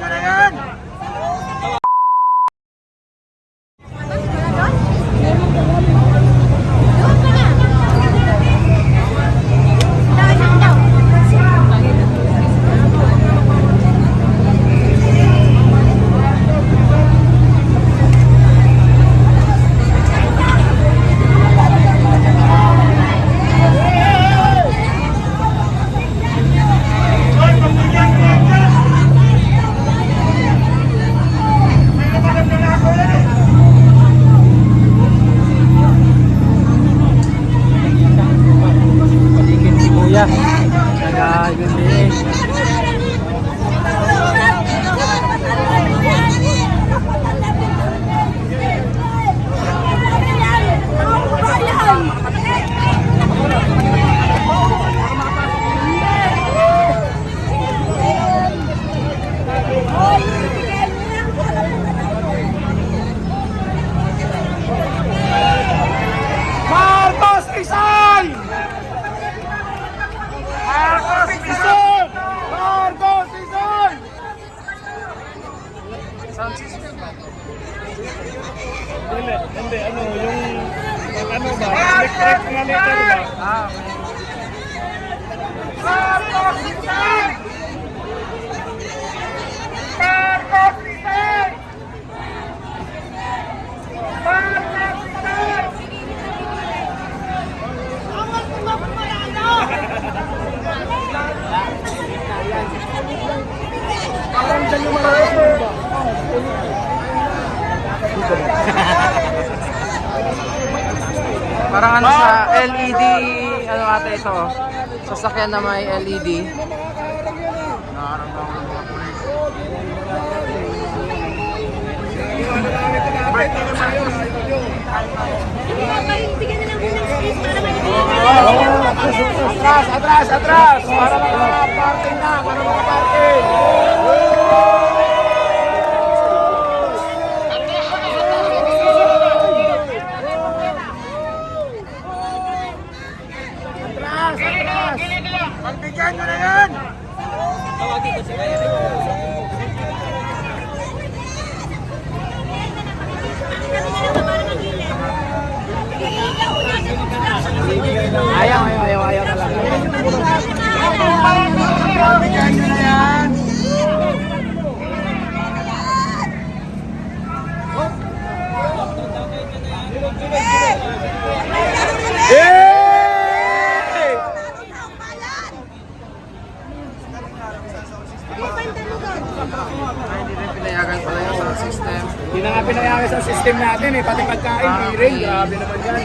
nyo na yan! Sound system ba? Hindi, ano, yung ano ba? Electric na liter ba? Ah, Parang ano sa LED, ano ata ito, sasakyan na may LED. Nakaramdaman ng mga pulis. Atras! Para maka-parking na! Para maka-parking! Pagbigyan nyo na yan! Ayaw talaga. Pagbigyan nyo na yan! Hindi rin pinayagan pala yung sound system. Hindi na nga pinayagan sa system natin eh, pati pagkain, hearing, grabe naman yan.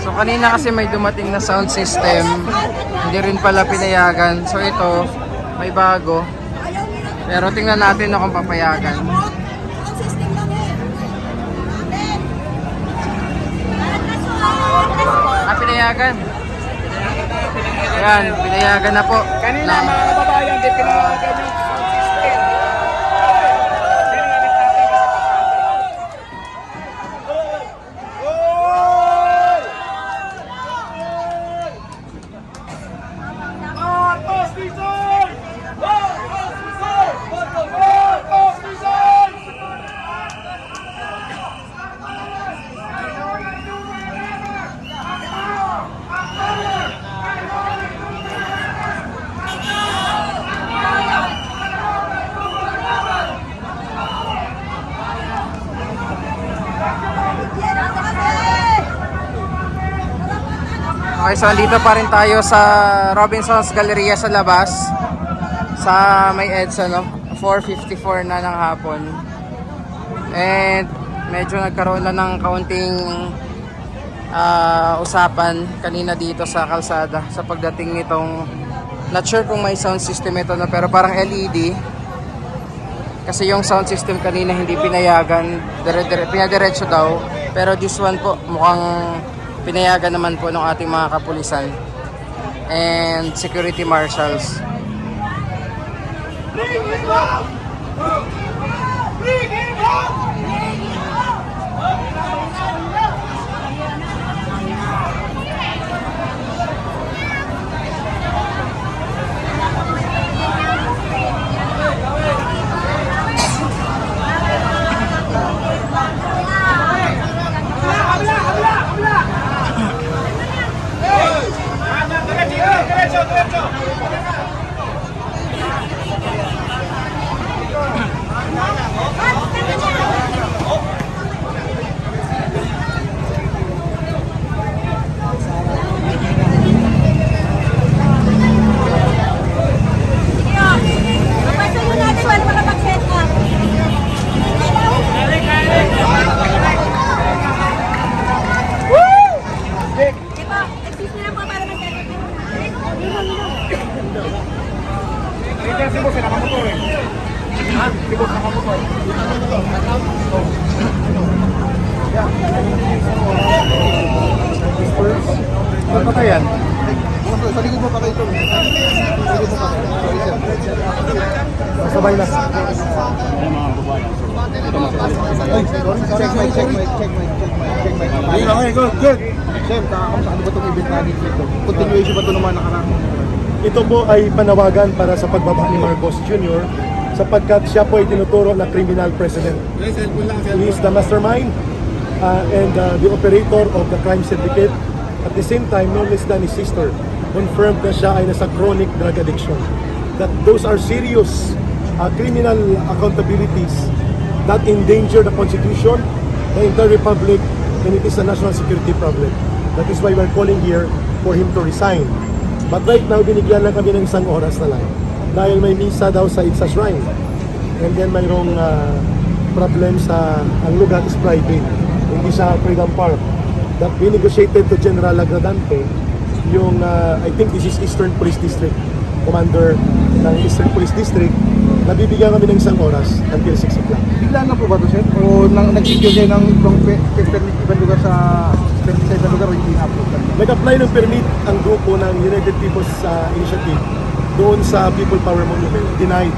So kanina kasi may dumating na sound system, hindi rin pala pinayagan. So ito, may bago. Pero tingnan natin kung papayagan. Pinayagan. Ayan, pinayagan na po. Kanina mga kababayan, di pinayagan yung sound system. Okay, so andito pa rin tayo sa Robinson's Galleria sa labas. Sa may EDSA, no? 4:54 na ng hapon. And medyo nagkaroon na ng kaunting usapan kanina dito sa kalsada sa pagdating nitong, not sure kung may sound system ito na, pero parang LED. Kasi yung sound system kanina hindi pinayagan, pinadiretso daw. Pero this one po mukhang pinayagan naman po ng ating mga kapulisan and security marshals. Bring him up! Bring him up! Ano pa yan? Sa likod mo pa kayo ito. Sa likod mo pa kayo. Sorry, sir. Sabay na. Check mic, check mic, check mic, check mic, check mic. Okay, good. Sir, kakamusta ano ba itong event natin dito? Continuation ba ito naman nakaraan? Ito po ay panawagan para sa pagbaba ni Marcos Jr. sapagkat siya po ay tinuturo na criminal president. He is the mastermind and the operator of the crime syndicate. At the same time, no less than his sister confirmed na siya ay nasa chronic drug addiction. That those are serious criminal accountabilities that endanger the Constitution, the entire Republic, and it is a national security problem. That is why we're calling here for him to resign. But right now, binigyan lang kami ng isang oras na lang. Dahil may misa daw sa Itza Shrine. And then mayroong problem sa, ang lugar is private. Hindi sa Freedom Park. That we negotiated to General Agradante, yung, I think this is Eastern Police District, Commander ng Eastern Police District, nabibigyan kami ng isang oras until 6 o'clock. Bigla lang po ba ito, sir? O nag-secure kayo ng ibang lugar sa ibang lugar o hindi na-upload? Nag-apply ng permit ang grupo ng United People's Initiative doon sa People Power Monument, denied.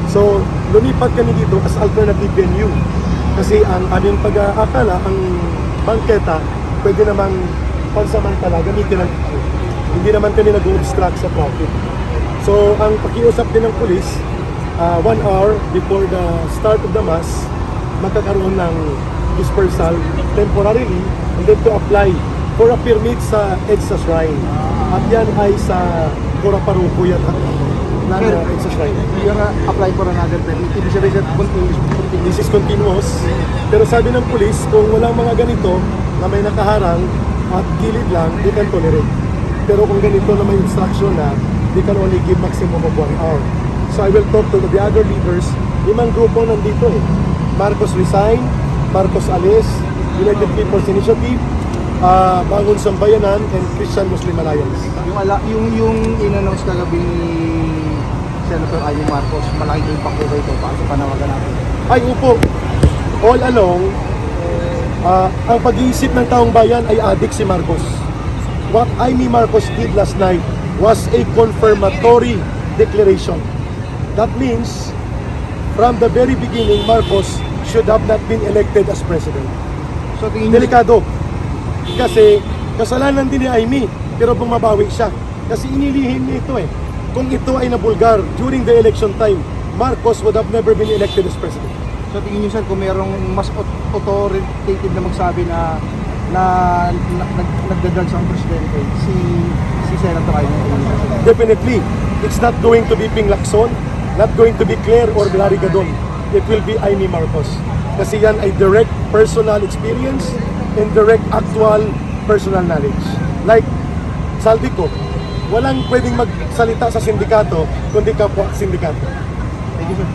So, lumipat kami dito as alternative venue. Kasi ang aming pag-aakala, ang bangketa, pwede namang pansamantala, gamitin ng tao. Hindi naman kami nag-obstruct sa traffic. So, ang pakiusap din ng police, 1 hour before the start of the mass, magkakaroon ng dispersal temporarily and then to apply for a permit sa EDSA Shrine. At yan ay sa Coraparuco yan ng EDSA Shrine. You're apply for another permit. Ibig sabihin, sir, continuous. This is continuous. Pero sabi ng police, kung walang mga ganito na may nakaharang at gilid lang, they can tolerate. Pero kung ganito na may instruction na, they can only give maximum of 1 hour. So I will talk to the other leaders. 5 grupo nandito eh. Marcos Resign, Marcos Alis, United People's Initiative, Bangon Sambayanan, and Christian Muslim Alliance. Yung in-announce kagabi ni Senator Amy Marcos, malaking impact po ba ito para sa panawagan natin? Ay upo, all along, ang pag-iisip ng taong bayan ay adik si Marcos. What Amy Marcos did last night was a confirmatory declaration. That means, from the very beginning, Marcos should have not been elected as president. So tingin niyo, Delikado. Kasi kasalanan din ni Amy, pero bumabawi siya. Kasi inilihim niya ito eh. Kung ito ay nabulgar during the election time, Marcos would have never been elected as president. so tingin niyo, sir, kung mayroong mas authoritative na magsabi na nagdadrugs ang presidente, si Senator Amy. Definitely, it's not going to be Ping Lacson, not going to be Claire or Larry Gadon. It will be Amy Marcos. Kasi yan ay direct personal experience and direct actual personal knowledge. Like, Saldico, walang pwedeng magsalita sa sindikato kundi kapwa sindikato. Thank you, sir.